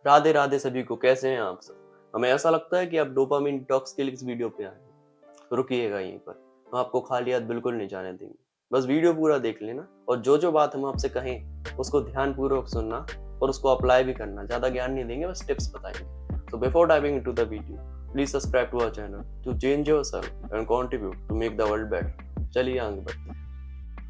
राधे राधे सभी को, कैसे हैं आप सब। हमें ऐसा लगता है कि आप डोपामिन डिटॉक्स के लिए इस वीडियो पे आए हैं, तो रुकिएगा यहीं पर। हम आपको खाली हाथ बिल्कुल नहीं जाने देंगे। बस वीडियो पूरा देख लेना और जो जो बात हम आपसे कहें उसको ध्यान पूर्वक सुनना और उसको अप्लाई भी करना। ज्यादा ज्ञान नहीं देंगे, बस टिप्स बताएंगे। तो before diving into the video, please subscribe to our channel to change yourself and contribute to make the world better. चलिए आगे बढ़ते हैं।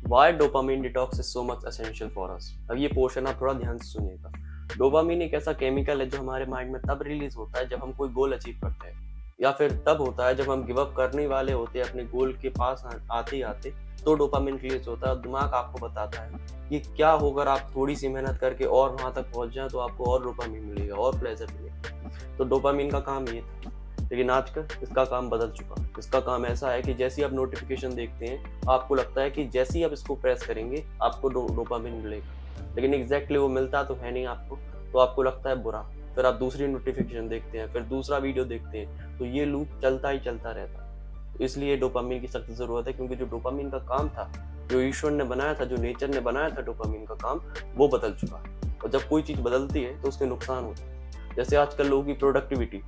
Why dopamine detox is so much essential for us? अब ये पोर्शन आप थोड़ा ध्यान से सुनिएगा। डोपामिन एक ऐसा केमिकल है जो हमारे माइंड में तब रिलीज होता है जब हम कोई गोल अचीव करते हैं, या फिर तब होता है जब हम गिव अप करने वाले होते हैं अपने गोल के पास आते ही आते। तो डोपामिन रिलीज होता है और दिमाग आपको बताता है कि क्या होगा, आप थोड़ी सी मेहनत करके और वहां तक पहुंच जाए तो आपको और डोपामिन मिलेगा और प्लेजर मिलेगा। तो डोपामिन का काम ये था, लेकिन आजकल इसका काम बदल चुका है। इसका काम ऐसा है कि जैसे ही आप नोटिफिकेशन देखते हैं आपको लगता है कि जैसे ही आप इसको प्रेस करेंगे आपको डोपामिन मिलेगा, लेकिन एग्जैक्टली वो मिलता तो है नहीं आपको। तो आपको लगता है बुरा, फिर आप दूसरी नोटिफिकेशन देखते हैं, फिर दूसरा वीडियो देखते हैं, तो ये लूप चलता ही चलता रहता है। तो इसलिए डोपामिन की सख्त जरूरत है, क्योंकि जो डोपामिन का काम था, जो ईश्वर ने बनाया था, जो नेचर ने बनाया था डोपामिन का काम, वो बदल चुका है। और जब कोई चीज बदलती है तो उसके नुकसान होते हैं। जैसे आजकल लोगों की प्रोडक्टिविटी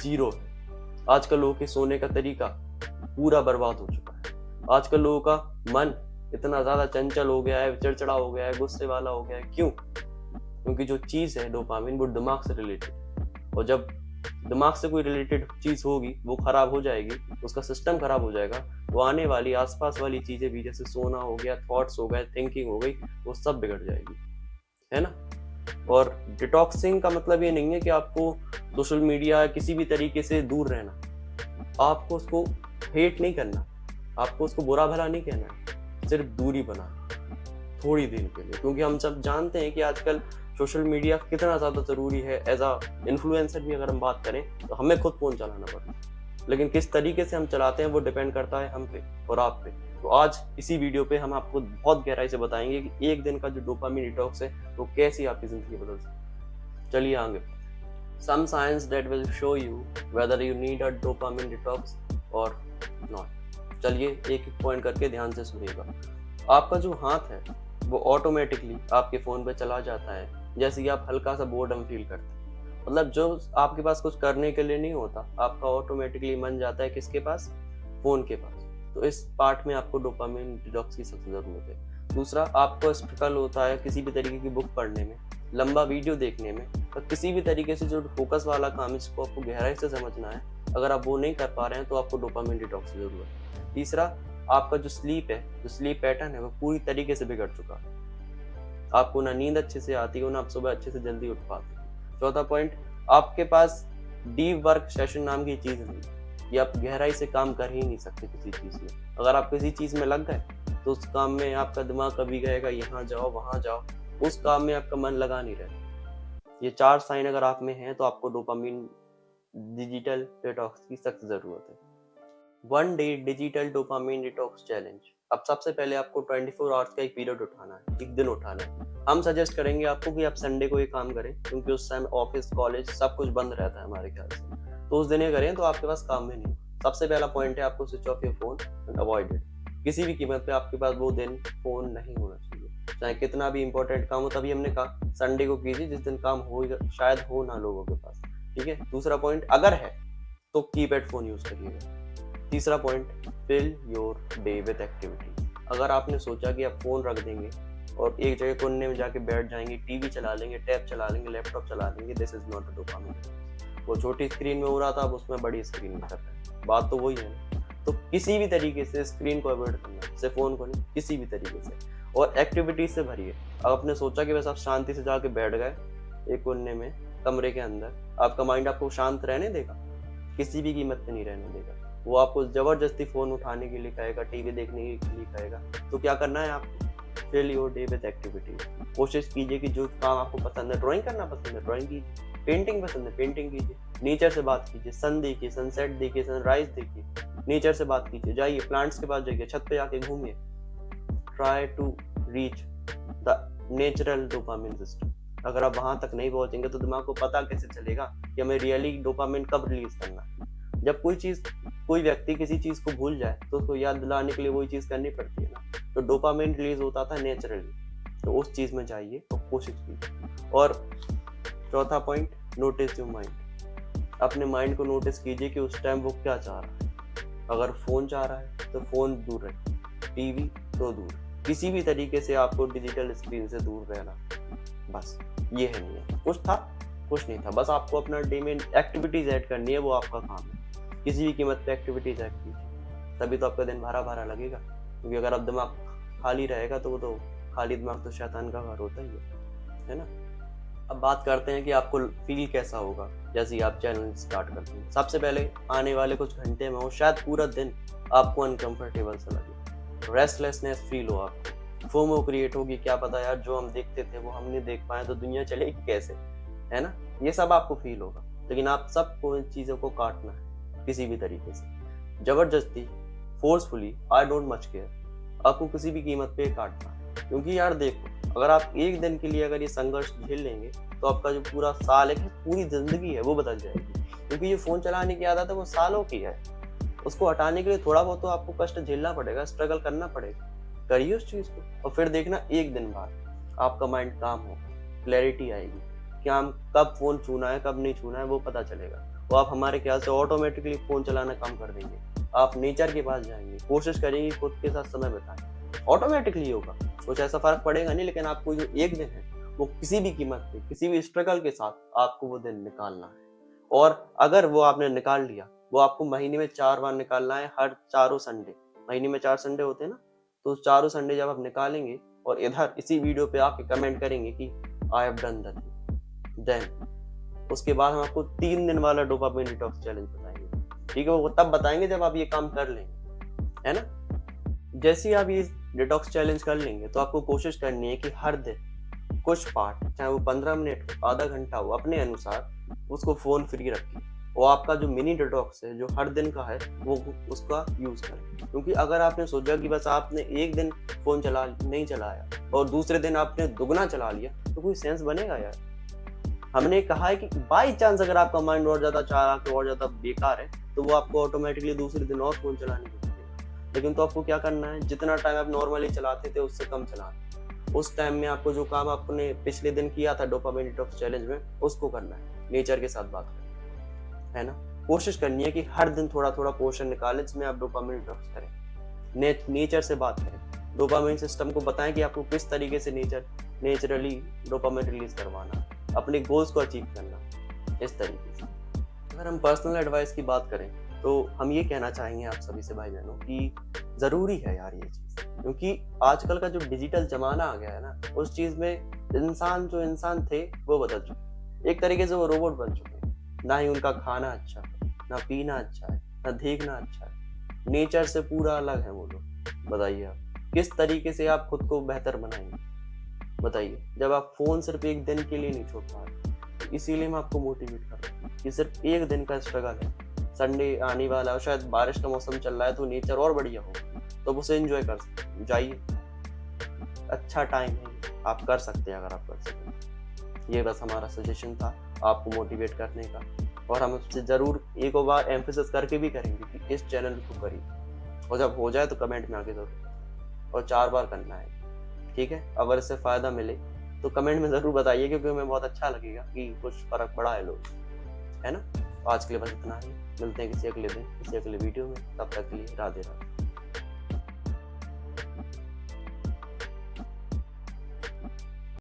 जीरो है। आजकल लोगों के सोने का तरीका पूरा बर्बाद हो चुका है। आजकल लोगों का मन इतना ज्यादा चंचल हो गया है, चिड़चिड़ा हो गया है, गुस्से वाला हो गया है। क्यों? क्योंकि जो चीज है डोपामिन, वो दिमाग से रिलेटेड, और जब दिमाग से कोई रिलेटेड चीज होगी वो खराब हो जाएगी, उसका सिस्टम खराब हो जाएगा, वो आने वाली आसपास वाली चीजें भी, जैसे सोना हो गया, थॉट्स हो गए, थिंकिंग हो गई, वो सब बिगड़ जाएगी, है ना। और डिटॉक्सिंग का मतलब ये नहीं है कि आपको सोशल मीडिया किसी भी तरीके से दूर रहना। आपको उसको हेट नहीं करना, आपको उसको बुरा भला नहीं कहना है, सिर्फ दूरी बनाना थोड़ी देर के लिए। क्योंकि हम सब जानते हैं कि आजकल सोशल मीडिया कितना ज़्यादा ज़रूरी है। एज अ इन्फ्लुएंसर भी अगर हम बात करें तो हमें खुद फ़ोन चलाना पड़ता है, लेकिन किस तरीके से हम चलाते हैं वो डिपेंड करता है हम पे और आप पे। तो आज इसी वीडियो पे हम आपको बहुत गहराई से बताएंगे कि एक दिन का जो डोपामिन डिटॉक्स है वो कैसे आपकी ज़िंदगी बदल सकता है। चलिए आगे। Some science that will show you whether you need a dopamine detox or not। चलिए एक एक पॉइंट करके ध्यान से सुनिएगा। आपका जो हाथ है वो ऑटोमेटिकली आपके फ़ोन पे चला जाता है जैसे कि आप हल्का सा बोर्डम फील करते हैं। मतलब जो आपके पास कुछ करने के लिए नहीं होता, आपका ऑटोमेटिकली मन जाता है किसके पास? फ़ोन के पास। तो इस पार्ट में आपको डोपामिन डिटॉक्स की सख्त ज़रूरत है। दूसरा, आपको स्ट्रगल होता है किसी भी तरीके की बुक पढ़ने में, लंबा वीडियो देखने में, तो किसी भी तरीके से जो फोकस वाला काम है जिसको आपको गहराई से समझना है, अगर आप वो नहीं कर पा रहे हैं तो आपको डोपामिन डिटॉक्स की जरूरत है। तीसरा, आपका जो स्लीप है, जो स्लीप पैटर्न है, वो पूरी तरीके से बिगड़ चुका है। आपको ना नींद अच्छे से आती हो, ना आप सुबह अच्छे से जल्दी उठ पाते। चौथा पॉइंट, आपके पास डीप वर्क सेशन नाम की चीज नहीं, ये आप गहराई से काम कर ही नहीं सकते किसी चीज में। अगर आप किसी चीज में लग गए तो उस काम में आपका दिमाग कभी कहेगा यहाँ जाओ वहां जाओ, उस काम में आपका मन लगा नहीं रहता। ये 4 साइन अगर आप में हैं तो आपको डोपामिन डिजिटल डिटॉक्स की सख्त जरूरत है। 1 day digital dopamine detox challenge. अब सबसे पहले आपको 24 आवर्स का एक पीरियड उठाना है, एक दिन उठाना है। हम सजेस्ट करेंगे आपको कि आप संडे को ये काम करें, क्योंकि उस टाइम ऑफिस कॉलेज सब कुछ बंद रहता है हमारे ख्याल से। तो उस दिन ये करें तो आपके पास काम में नहीं। सबसे पहला पॉइंट है, आपको switch off your phone and avoid it. किसी भी कीमत पे आपके पास वो दिन फोन नहीं होना चाहिए, चाहे कितना भी इंपॉर्टेंट काम हो। तभी हमने कहा संडे को कीजिए जिस दिन काम हो, शायद हो ना लोगों के पास। ठीक है। दूसरा पॉइंट, अगर है तो कीपैड फोन यूज करिएगा। तीसरा point, fill your day with activity. अगर आपने सोचा कि आप फोन रख देंगे और एक जगह कोने में जाके बैठ जाएंगे, टीवी चला लेंगे, टैब चला लेंगे, लैपटॉप चला लेंगे, this is not a dopamine. वो छोटी स्क्रीन में हो रहा था, अब उसमें बड़ी स्क्रीन में कर रहे हैं, बात तो वही है ना। तो किसी भी तरीके से स्क्रीन को अवॉइड करना है, सिर्फ फोन को नहीं, किसी भी तरीके से। और एक्टिविटीज से भरिए। अब आपने सोचा कि बस आप शांति से जाके बैठ गए एक कोने में कमरे के अंदर, आपका माइंड आपको शांत रहने देगा? किसी भी कीमत पे नहीं रहने देगा। वो आपको जबरदस्ती फोन उठाने के लिए कहेगा, टीवी देखने के लिए कहेगा। तो क्या करना है आपको? Fill your day with activity. कोशिश कीजिए कि जो काम आपको पसंद है, ड्राइंग करना पसंद है ड्राइंग कीजिए, पेंटिंग पसंद है पेंटिंग कीजिए, नेचर से बात कीजिए, सन देखिए, सनसेट देखिए, सनराइज देखिए, नेचर से बात कीजिए, जाइए प्लांट्स के पास जाइए, छत पे जाके घूमिए। Try to reach the natural dopamine system. अगर आप वहां तक नहीं पहुंचेंगे तो दिमाग को पता कैसे चलेगा कि हमें रियली डोपामिन कब रिलीज करना है। जब कोई व्यक्ति किसी चीज को भूल जाए तो उसको याद दिलाने के लिए वही चीज करनी पड़ती है ना। तो डोपामिन रिलीज होता था नेचुरली, तो उस चीज में जाइए तो कोशिश कीजिए। और चौथा पॉइंट, नोटिस योर माइंड। अपने माइंड को नोटिस कीजिए कि उस टाइम वो क्या चाह रहा है। अगर फ़ोन चाह रहा है तो फ़ोन दूर रखें, टीवी तो दूर, किसी भी तरीके से आपको डिजिटल स्क्रीन से दूर रहना। बस ये है नियम। कुछ था, कुछ नहीं था, बस आपको अपना डे में एक्टिविटीज़ ऐड करनी है, वो आपका काम है। किसी भी कीमत पे एक्टिविटीज़ ऐड कीजिए, तभी तो आपका दिन भरा-भरा लगेगा। क्योंकि अगर आप दिमाग खाली रहेगा तो वो तो खाली दिमाग तो शैतान का घर होता ही है ना? अब बात करते हैं कि आपको फ़ील कैसा होगा जैसे ही आप चैलेंज स्टार्ट करते हैं। सबसे पहले आने वाले कुछ घंटे में हो, शायद पूरा दिन आपको अनकंफर्टेबल सा लगे, रेस्टलेसनेस फ़ील हो आपको, फोमो क्रिएट होगी, क्या पता यार जो हम देखते थे वो हम नहीं देख पाए तो दुनिया चलेगी कैसे, है ना? ये सब आपको फ़ील होगा, लेकिन आप सबको इन चीज़ों को काटना है किसी भी तरीके से। ज़बरदस्ती, forcefully, I don't much care, आपको किसी भी कीमत पे काटना है। क्योंकि यार देखो, अगर आप एक दिन के लिए अगर ये संघर्ष झेल लेंगे तो आपका जो पूरा साल है कि पूरी ज़िंदगी है वो बदल जाएगी। क्योंकि ये फ़ोन चलाने की आदत है वो सालों की है। उसको हटाने के लिए थोड़ा बहुत तो आपको कष्ट झेलना पड़ेगा, स्ट्रगल करना पड़ेगा। करिए उस चीज़ को और फिर देखना एक दिन बाद आपका माइंड काम होगा, क्लैरिटी आएगी कि हम कब फ़ोन छूना है, कब नहीं छूना है वो पता चलेगा। तो आप हमारे ख्याल से ऑटोमेटिकली फ़ोन चलाना कम कर देंगे। आप नेचर के पास जाएँगे, कोशिश करेंगे खुद के साथ समय बिताएँ। ऑटोमेटिकली होगा, कुछ ऐसा फ़र्क पड़ेगा नहीं, लेकिन आपको जो एक दिन है वो किसी भी कीमत पे, किसी भी स्ट्रगल के साथ आपको वो दिन निकालना है। और अगर वो आपने निकाल लिया, वो आपको महीने में 4 बार निकालना है, हर चारों संडे। महीने में 4 संडे होते हैं ना, तो चारों संडे जब आप निकालेंगे और इधर इसी वीडियो पे आके कमेंट करेंगे कि I have done the thing, then उसके बाद हम आपको 3 दिन वाला डोपामाइन डिटॉक्स चैलेंज बताएँगे। ठीक है? वो तब बताएँगे जब आप ये काम कर लेंगे, है ना? जैसे ही आप ये डिटॉक्स चैलेंज कर लेंगे, तो आपको कोशिश करनी है कि हर दिन कुछ पार्ट, चाहे वो 15 मिनट हो, आधा घंटा हो, अपने अनुसार उसको फ़ोन फ्री रखें। और आपका जो मिनी डिटॉक्स है, जो हर दिन का है, वो उसका यूज़ करें। क्योंकि अगर आपने सोचा कि बस आपने एक दिन फ़ोन नहीं चलाया और दूसरे दिन आपने दुगना चला लिया, तो कोई सेंस बनेगा यार? हमने कहा है कि बाई चांस अगर आपका माइंड और ज़्यादा चालाक है और ज़्यादा बेकार है, तो वो आपको ऑटोमैटिकली दूसरे दिन और फ़ोन चलाने को बोलेगा। लेकिन तो आपको क्या करना है, जितना टाइम आप नॉर्मली चलाते थे उससे कम चलाना। उस टाइम में आपको जो काम आपने पिछले दिन किया था डोपामाइन डिटॉक्स चैलेंज में, उसको करना है। नेचर के साथ बात करनी है ना? कोशिश करनी है कि हर दिन थोड़ा-थोड़ा पोर्शन निकालें जिसमें आप डोपामाइन डिटॉक्स करें। नेचर से बात करें। डोपामाइन सिस्टम को बताएँ कि आपको किस तरीके से नेचुरली डोपामाइन रिलीज़ करवाना, अपने गोल्स को अचीव करना, इस तरीके से। अगर हम पर्सनल एडवाइस की बात करें, तो हम ये कहना चाहेंगे आप सभी से भाई-बहनों कि ज़रूरी है यार ये चीज़। क्योंकि आजकल का जो डिजिटल ज़माना आ गया है ना, उस चीज़ में जो इंसान थे, वो बदल चुके हैं। एक तरीके से वो रोबोट बन चुके हैं। ना ही उनका खाना अच्छा है, ना पीना अच्छा है, ना देखना अच्छा है। नेचर से पूरा अलग है वो लोग। बताइए आप, किस तरीके से आप खुद को बेहतर बनाएँगे? बताइए, जब आप फ़ोन सिर्फ़ एक दिन के लिए नहीं छोड़ पा रहे, तो इसीलिए मैं आपको मोटिवेट कर रहा हूँ कि सिर्फ़ एक दिन का स्ट्रगल है। संडे आने वाला है और शायद बारिश का मौसम चल रहा है तो नेचर और बढ़िया हो, तो आप उसे एन्जॉय कर सकते हैं। जाइए, अच्छा टाइम है, आप कर सकते हैं अगर आप कर सकें। ये बस हमारा सजेशन था आपको मोटिवेट करने का, और हम आपसे ज़रूर एक और बार एम्फसिस करके भी करेंगे कि इस चैनल को करिए, और जब हो जाए तो कमेंट में आके ज़रूर, और 4 बार करना है। ठीक है? अगर इससे फ़ायदा मिले तो कमेंट में ज़रूर बताइए, क्योंकि हमें बहुत अच्छा लगेगा कि कुछ फ़र्क पड़ा है लोग, है ना? तो आज के लिए बस इतना ही। मिलते हैं किसी अगले दिन, किसी अगले वीडियो में। तब तक के लिए राधे राधे।